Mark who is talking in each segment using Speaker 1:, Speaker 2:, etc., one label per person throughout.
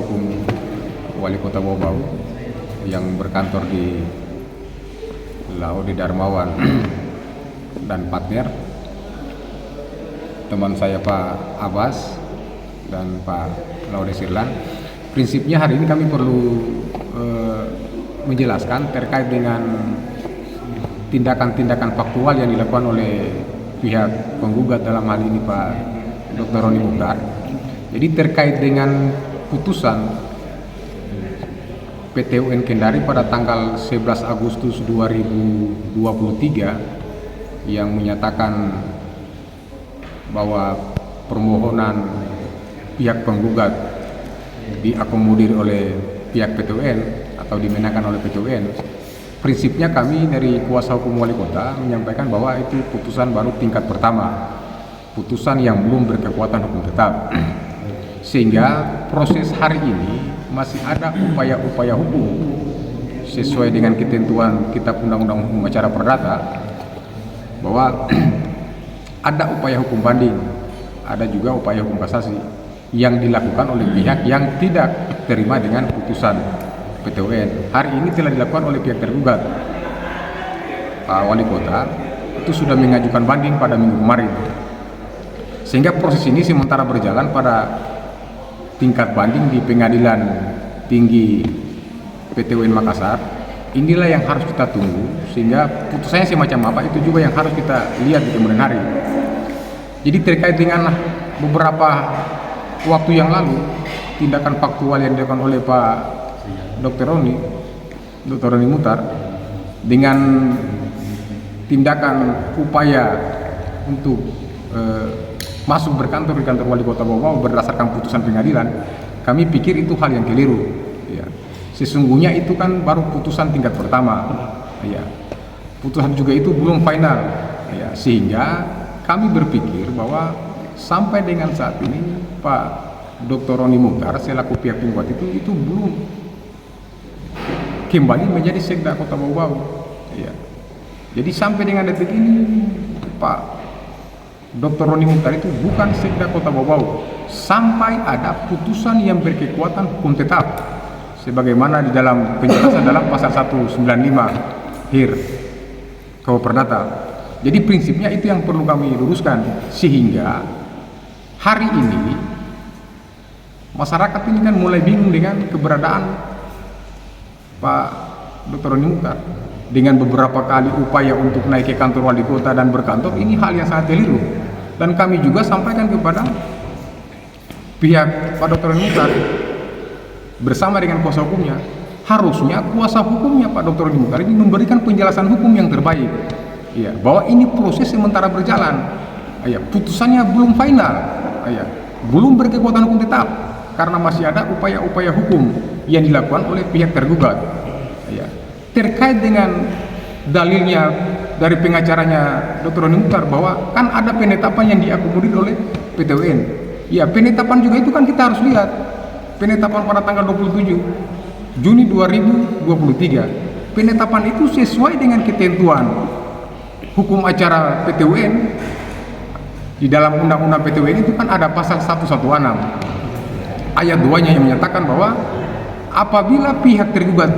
Speaker 1: Hukum Wali Kota Bau-Bau yang berkantor di Laude Darmawan dan partner, teman saya Pak Abbas dan Pak Laude Sirlan. Prinsipnya hari ini kami perlu menjelaskan terkait dengan tindakan-tindakan faktual yang dilakukan oleh pihak penggugat, dalam hal ini Pak Dr. Roni Mukhtar. Jadi terkait dengan putusan PT UN Kendari pada tanggal 11 Agustus 2023 yang menyatakan bahwa permohonan pihak penggugat diakomodir oleh pihak PT UN atau dimenangkan oleh PT UN. Prinsipnya kami dari kuasa hukum wali kota menyampaikan bahwa itu putusan baru tingkat pertama, putusan yang belum berkekuatan hukum tetap, sehingga proses hari ini masih ada upaya-upaya hukum sesuai dengan ketentuan Kitab Undang-Undang Hukum Acara Perdata, bahwa ada upaya hukum banding, ada juga upaya hukum kasasi yang dilakukan oleh pihak yang tidak terima dengan putusan PT UN. Hari ini telah dilakukan oleh pihak tergugat. Pak Wali Kota itu sudah mengajukan banding pada minggu kemarin, sehingga proses ini sementara berjalan pada tingkat banding di Pengadilan Tinggi PT UN Makassar. Inilah yang harus kita tunggu, sehingga putusannya semacam apa itu juga yang harus kita lihat di kemudian hari. Jadi terkait dengan beberapa waktu yang lalu tindakan faktual yang dilakukan oleh Pak Dr. Roni Mukhtar dengan tindakan upaya untuk masuk berkantor di kantor wali kota Bau-Bau berdasarkan putusan pengadilan, kami pikir itu hal yang keliru. Ya. Sesungguhnya itu kan baru putusan tingkat pertama. Ya. Putusan juga itu belum final. Ya. Sehingga kami berpikir bahwa sampai dengan saat ini Pak Dr. Roni Mukhtar selaku pihak penggugat itu belum kembali menjadi Sekda Kota Bau-Bau. Ya. Jadi sampai dengan detik ini Pak Dr. Roni Mukhtar itu bukan Sekda Kota Bau-Bau sampai ada putusan yang berkekuatan hukum tetap sebagaimana di dalam penjelasan dalam pasal 195 HIR KUH Perdata. Jadi prinsipnya itu yang perlu kami luruskan, sehingga hari ini masyarakat ini kan mulai bingung dengan keberadaan Pak Dr. Roni Mukhtar. Dengan beberapa kali upaya untuk naik ke kantor wali kota dan berkantor, ini hal yang sangat keliru. Dan kami juga sampaikan kepada pihak Pak Dr. Roni Mukhtar bersama dengan kuasa hukumnya, harusnya kuasa hukumnya Pak Dr. Roni Mukhtar ini memberikan penjelasan hukum yang terbaik. Ya, bahwa ini proses sementara berjalan. Ya, putusannya belum final. Ya, belum berkekuatan hukum tetap karena masih ada upaya-upaya hukum yang dilakukan oleh pihak tergugat. Ya. Terkait dengan dalilnya dari pengacaranya Dr. Roni Mukhtar bahwa kan ada penetapan yang diakomodir oleh PT UN. Ya, penetapan juga itu kan kita harus lihat. Penetapan pada tanggal 27 Juni 2023. Penetapan itu sesuai dengan ketentuan hukum acara PT UN. Di dalam undang-undang PT UN itu kan ada pasal 116 ayat 2-nya yang menyatakan bahwa apabila pihak tergugat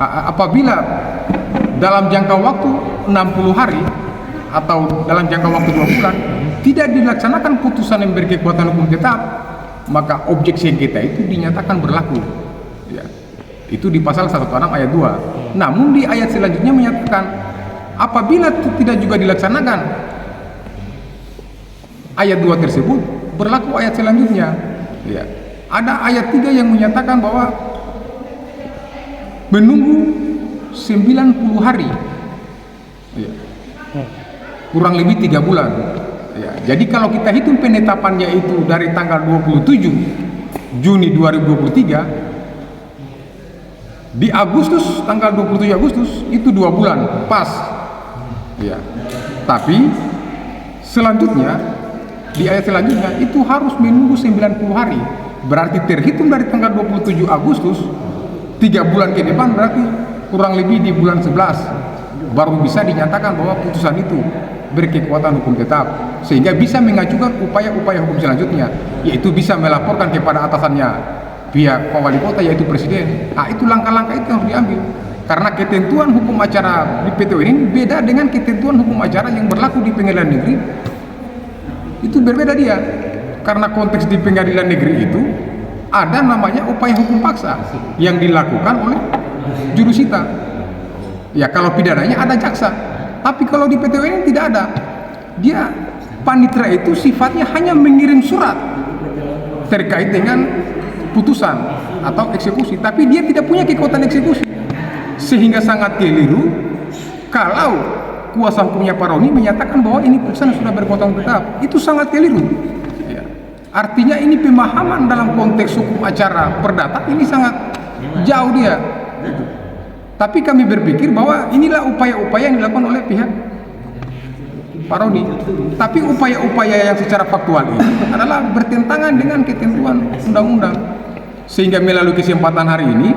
Speaker 1: apabila dalam jangka waktu 60 hari atau dalam jangka waktu 2 bulan tidak dilaksanakan putusan yang berkekuatan hukum tetap, maka objek sengketa itu dinyatakan berlaku. Ya. Itu di pasal 116 ayat 2. Namun di ayat selanjutnya menyatakan apabila itu tidak juga dilaksanakan ayat 2 tersebut, berlaku ayat selanjutnya. Ya. Ada ayat 3 yang menyatakan bahwa menunggu 90 hari. Ya. Kurang lebih 3 bulan. Ya. Jadi kalau kita hitung penetapannya itu dari tanggal 27 Juni 2023, di Agustus, tanggal 27 Agustus itu 2 bulan pas. Ya. Tapi selanjutnya di ayat selanjutnya itu harus menunggu 90 hari. Berarti terhitung dari tanggal 27 Agustus 3 bulan ke depan, berarti kurang lebih di bulan 11 baru bisa dinyatakan bahwa putusan itu berkekuatan hukum tetap, sehingga bisa mengajukan upaya-upaya hukum selanjutnya, yaitu bisa melaporkan kepada atasannya pihak Pak Wali Kota, yaitu Presiden. Nah, itu langkah-langkah itu yang harus diambil, karena ketentuan hukum acara di PTUN ini beda dengan ketentuan hukum acara yang berlaku di pengadilan negeri. Itu berbeda dia, karena konteks di pengadilan negeri itu ada namanya upaya hukum paksa yang dilakukan oleh jurusita. Ya, kalau pidananya ada jaksa, tapi kalau di PTUN ini tidak ada. Dia panitera itu sifatnya hanya mengirim surat terkait dengan putusan atau eksekusi, tapi dia tidak punya kekuatan eksekusi, sehingga sangat keliru kalau kuasa hukumnya Pak Roni menyatakan bahwa ini putusan sudah berkekuatan tetap. Itu sangat keliru. Ya. Artinya ini pemahaman dalam konteks hukum acara perdata ini sangat jauh dia. Gitu. Tapi kami berpikir bahwa inilah upaya-upaya yang dilakukan oleh pihak Pak Roni. Tapi upaya-upaya yang secara faktual ini adalah bertentangan dengan ketentuan undang-undang. Sehingga melalui kesempatan hari ini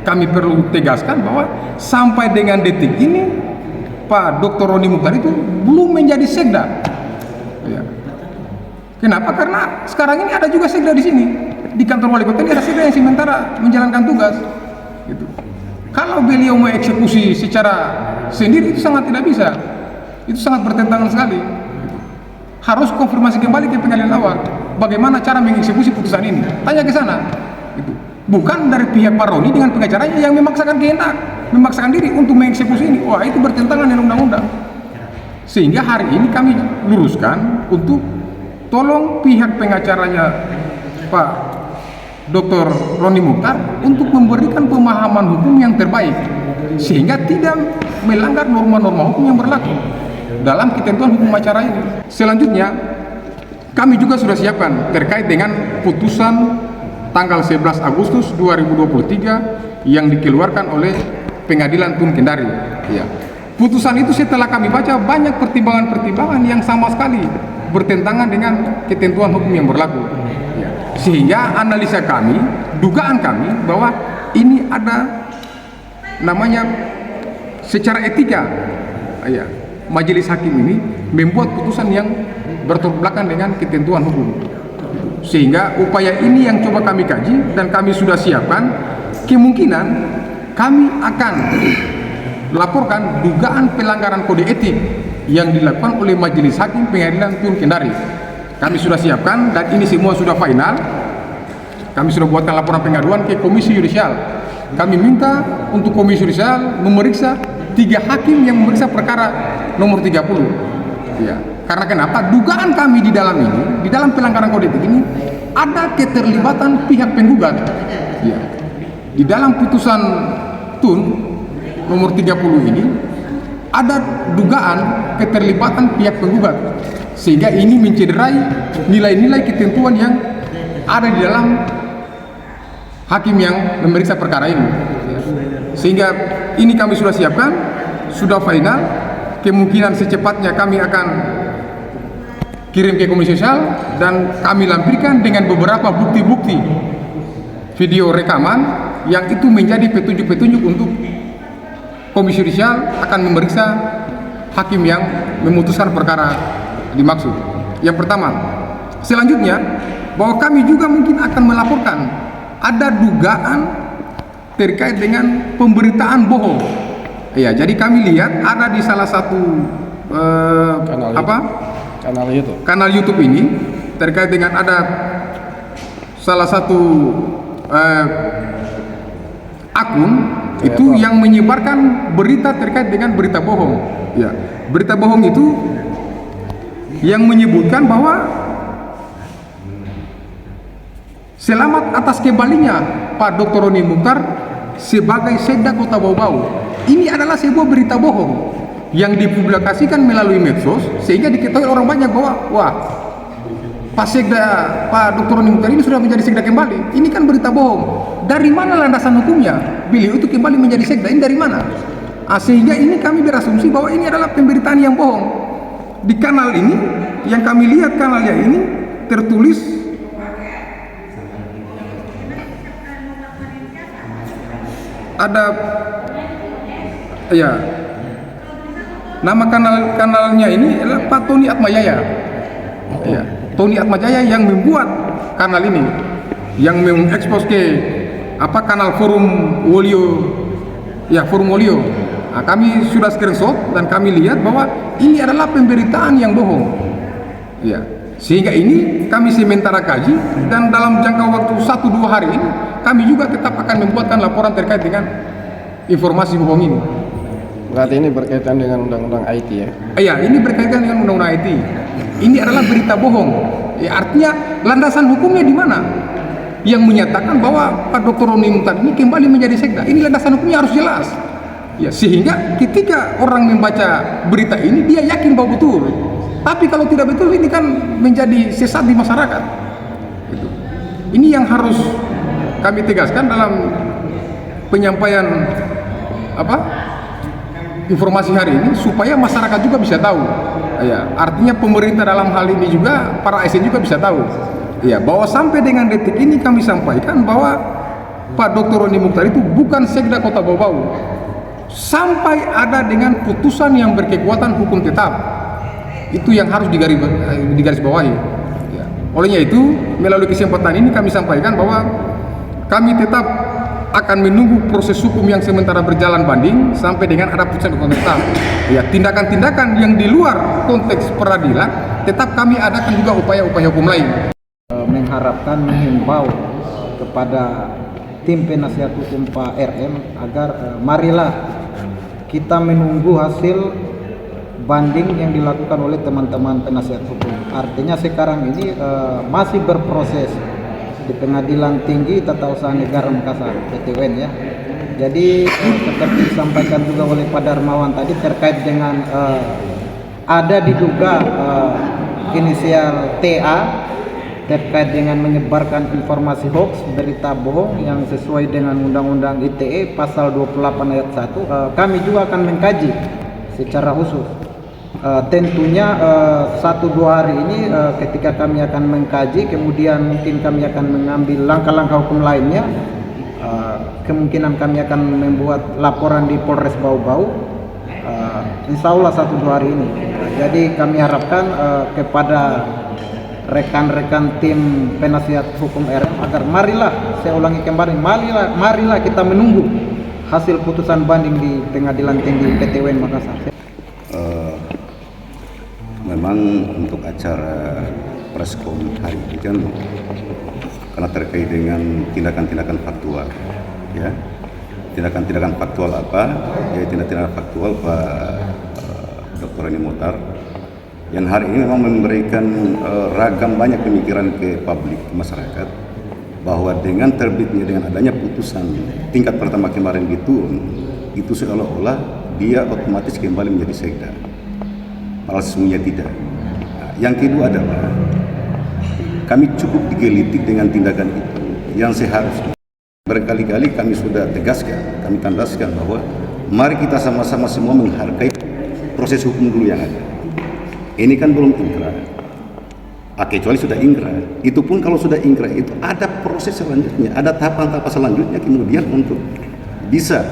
Speaker 1: kami perlu tegaskan bahwa sampai dengan detik ini Pak Dr. Roni Mukhtar itu belum menjadi sekda. Ya. Kenapa? Karena sekarang ini ada juga sekda di sini. Di kantor wali kota ini ada sekda yang sementara menjalankan tugas. Gitu. Kalau beliau mau eksekusi secara sendiri itu sangat tidak bisa. Itu sangat bertentangan sekali. Harus konfirmasi kembali ke pengadilan awal. Bagaimana cara mengeksekusi putusan ini? Tanya ke sana. Gitu. Bukan dari pihak Pak Roni dengan pengacaranya yang memaksakan kehendak, memaksakan diri untuk mengeksekusi ini. Wah, itu bertentangan dengan undang-undang. Sehingga hari ini kami luruskan untuk tolong pihak pengacaranya Pak Dr. Roni Mukhtar untuk memberikan pemahaman hukum yang terbaik, sehingga tidak melanggar norma-norma hukum yang berlaku dalam ketentuan hukum acara ini. Selanjutnya, kami juga sudah siapkan terkait dengan putusan tanggal 11 Agustus 2023 yang dikeluarkan oleh Pengadilan Tun Kendari. Ya. Putusan itu setelah kami baca banyak pertimbangan-pertimbangan yang sama sekali bertentangan dengan ketentuan hukum yang berlaku. Ya. Sehingga analisa kami, dugaan kami bahwa ini ada namanya secara etika, ya, majelis hakim ini membuat putusan yang bertolak belakang dengan ketentuan hukum. Sehingga upaya ini yang coba kami kaji dan kami sudah siapkan, kemungkinan kami akan laporkan dugaan pelanggaran kode etik yang dilakukan oleh majelis hakim Pengadilan Tun Kendari. Kami sudah siapkan dan ini semua sudah final. Kami sudah buatkan laporan pengaduan ke Komisi Yudisial. Kami minta untuk Komisi Yudisial memeriksa 3 hakim yang memeriksa perkara nomor 30. Ya. Karena kenapa? Dugaan kami di dalam ini, di dalam pelanggaran kode etik ini ada keterlibatan pihak penggugat. Ya. Di dalam putusan Tun nomor 30 ini ada dugaan keterlibatan pihak penggugat, sehingga ini mencederai nilai-nilai ketentuan yang ada di dalam hakim yang memeriksa perkara ini. Sehingga ini kami sudah siapkan, sudah final. Kemungkinan secepatnya kami akan kirim ke Komisi Yudisial dan kami lampirkan dengan beberapa bukti-bukti video rekaman yang itu menjadi petunjuk-petunjuk untuk Komisi Yudisial akan memeriksa hakim yang memutuskan perkara dimaksud. Yang pertama, selanjutnya bahwa kami juga mungkin akan melaporkan ada dugaan terkait dengan pemberitaan bohong. Ya, jadi kami lihat ada di salah satu kanal YouTube ini terkait dengan ada salah satu akun itu yang menyebarkan berita terkait dengan berita bohong. Ya, berita bohong itu yang menyebutkan bahwa selamat atas kembalinya Pak Dr. Roni Mukhtar sebagai Sekda Kota Bau-Bau. Ini adalah sebuah berita bohong yang dipublikasikan melalui medsos, sehingga diketahui orang banyak bahwa wah, Pak Sekda, Pak Dr. Roni Mukhtar ini sudah menjadi Sekda kembali. Ini kan berita bohong. Dari mana landasan hukumnya beliau itu kembali menjadi Sekda? Ini dari mana? Sehingga ini kami berasumsi bahwa ini adalah pemberitaan yang bohong. Di kanal ini, yang kami lihat kanalnya ini tertulis ada, ya, Nama kanalnya ini adalah Pak Tony Atmajaya. Ya, Tony Atmajaya yang membuat kanal ini, yang mengekspos ke kanal Forum Wolio, ya Forum Wolio. Nah, kami sudah screenshot dan kami lihat bahwa ini adalah pemberitaan yang bohong. Ya, sehingga ini kami sementara kaji dan dalam jangka waktu 1-2 hari ini kami juga tetap akan membuatkan laporan terkait dengan informasi bohong ini.
Speaker 2: Berarti ini berkaitan dengan undang-undang IT ya?
Speaker 1: Iya, ini berkaitan dengan undang-undang IT. Ini adalah berita bohong. Ya, artinya landasan hukumnya di mana? Yang menyatakan bahwa Pak Dr. Roni Mukhtar ini kembali menjadi sekda. Ini landasan hukumnya harus jelas. Ya, sehingga ketika orang membaca berita ini dia yakin bahwa betul. Tapi kalau tidak betul ini kan menjadi sesat di masyarakat. Gitu. Ini yang harus kami tegaskan dalam penyampaian informasi hari ini supaya masyarakat juga bisa tahu. Ya, artinya pemerintah dalam hal ini juga para ASN juga bisa tahu. Ya, bahwa sampai dengan detik ini kami sampaikan bahwa Pak Dr. Roni Mukhtar itu bukan sekda Kota Bau-Bau. Sampai ada dengan putusan yang berkekuatan hukum tetap. Itu yang harus digarisbawahi. Ya. Olehnya itu, melalui kesempatan ini kami sampaikan bahwa kami tetap akan menunggu proses hukum yang sementara berjalan banding sampai dengan ada putusan hukum tetap. Ya, tindakan-tindakan yang di luar konteks peradilan tetap kami adakan juga upaya-upaya hukum lain.
Speaker 3: Mengharapkan, menghimbau kepada tim penasihat hukum Pak RM agar marilah kita menunggu hasil banding yang dilakukan oleh teman-teman penasihat hukum. Artinya sekarang ini masih berproses di Pengadilan Tinggi Tata Usaha Negara Makassar (PTUN) ya. Jadi seperti disampaikan juga oleh Pak Darmawan tadi terkait dengan ada diduga inisial TA terkait dengan menyebarkan informasi hoax, berita bohong yang sesuai dengan Undang-Undang ITE pasal 28 ayat 1. Kami juga akan mengkaji secara khusus. Tentunya 1-2 hari ini ketika kami akan mengkaji, kemudian mungkin kami akan mengambil langkah-langkah hukum lainnya. Kemungkinan kami akan membuat laporan di Polres Bau-Bau, insya Allah 1-2 hari ini. Jadi kami harapkan kepada rekan-rekan tim penasihat hukum RM agar marilah, saya ulangi kembali, marilah kita menunggu hasil putusan banding di Pengadilan Tinggi PTUN Makassar.
Speaker 4: Memang untuk acara preskom hari ini kan karena terkait dengan tindakan-tindakan faktual, ya, tindakan-tindakan faktual apa? Ya, tindakan faktual Pak Dr. Roni Mukhtar yang hari ini memang memberikan ragam banyak pemikiran ke publik, ke masyarakat, bahwa dengan terbitnya, dengan adanya putusan tingkat pertama kemarin itu seolah-olah dia otomatis kembali menjadi sekda. Padahal sesungguhnya tidak. Nah, yang kedua adalah kami cukup digelitik dengan tindakan itu yang seharusnya. Berkali-kali kami sudah tegaskan, kami tandaskan bahwa mari kita sama-sama semua menghargai proses hukum dulu yang ada. Ini kan belum ingkrah. Kecuali sudah ingkrah. Itu pun kalau sudah ingkrah itu ada proses selanjutnya, ada tahapan-tahapan selanjutnya kemudian untuk bisa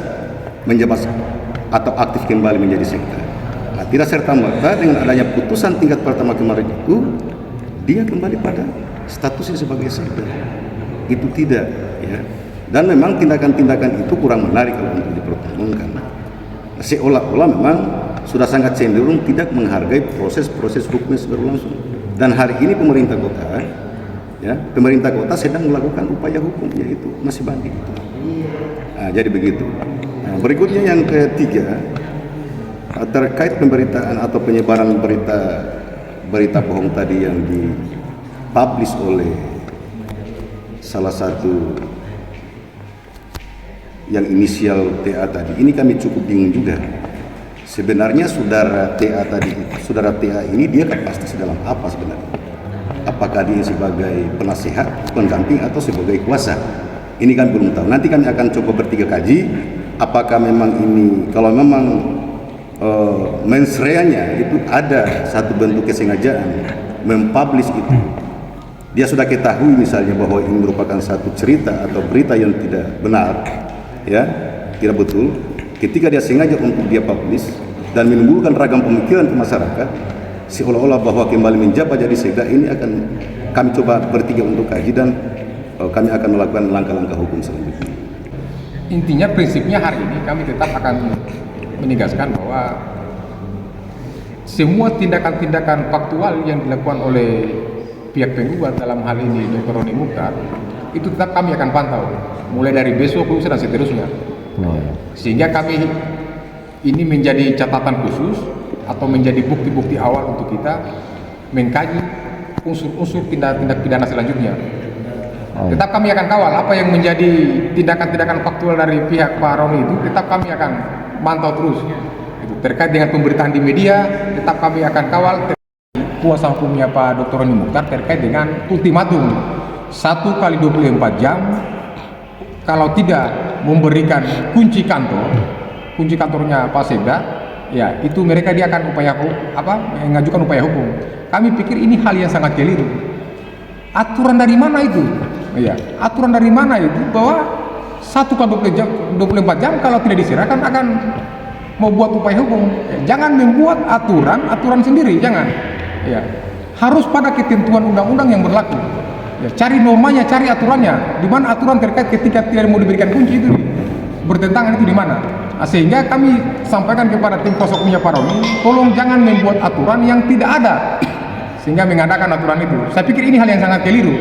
Speaker 4: menjabat atau aktif kembali menjadi sekda. Nah, tidak serta-merta dengan adanya putusan tingkat pertama kemarin itu dia kembali pada statusnya sebagai sekda. Itu tidak, ya. Dan memang tindakan-tindakan itu kurang menarik kalau untuk dipertontonkan. Seolah-olah memang sudah sangat cenderung tidak menghargai proses-proses hukum yang sudah berlangsung. Dan hari ini pemerintah kota sedang melakukan upaya hukum, yaitu masih banding. Nah, jadi begitu. Nah, berikutnya yang ketiga, terkait pemberitaan atau penyebaran berita bohong tadi yang dipublish oleh salah satu yang inisial TA tadi, ini kami cukup bingung juga. Sebenarnya saudara TA ini dia kapasitas dalam apa sebenarnya? Apakah dia sebagai penasehat, pendamping, atau sebagai kuasa? Ini kan belum tahu. Nanti kami akan coba bertiga kaji apakah memang ini, kalau memang mensreanya itu ada satu bentuk kesengajaan mempublish itu. Dia sudah ketahui misalnya bahwa ini merupakan satu cerita atau berita yang tidak benar, ya, tidak betul. Ketika dia sengaja untuk dia publish, dan menimbulkan ragam pemikiran ke masyarakat seolah-olah bahwa kembali menjabat jadi sekda ini akan kami coba bertiga untuk kaji dan kami akan melakukan langkah-langkah hukum selanjutnya.
Speaker 1: Intinya prinsipnya hari ini kami tetap akan menegaskan bahwa semua tindakan-tindakan faktual yang dilakukan oleh pihak penggugat dalam hal ini Dr. Roni Mukhtar itu tetap kami akan pantau mulai dari besok, lusa dan seterusnya. Sehingga kami ini menjadi catatan khusus atau menjadi bukti-bukti awal untuk kita mengkaji unsur-unsur tindak pidana selanjutnya. Tetap kami akan kawal apa yang menjadi tindakan-tindakan faktual dari pihak Pak Roni itu, tetap kami akan mantau terus. Itu terkait dengan pemberitaan di media, tetap kami akan kawal. Kuasa hukumnya Pak Dr. Roni Mukhtar terkait dengan ultimatum 1 kali 24 jam kalau tidak memberikan kunci kantornya Pak Sekda, ya itu mereka dia akan mengajukan upaya hukum. Kami pikir ini hal yang sangat keliru. Aturan dari mana itu? Ya, aturan dari mana itu bahwa 1 kali 24 jam kalau tidak diserahkan akan mau buat upaya hukum. Ya, jangan membuat aturan sendiri, jangan. Ya, harus pada ketentuan undang-undang yang berlaku. Ya, cari normanya, cari aturannya. Di mana aturan terkait ketika tidak mau diberikan kunci itu bertentangan itu di mana? Nah, sehingga kami sampaikan kepada tim kuasa hukumnya Pak Roni, tolong jangan membuat aturan yang tidak ada sehingga mengadakan aturan itu. Saya pikir ini hal yang sangat keliru.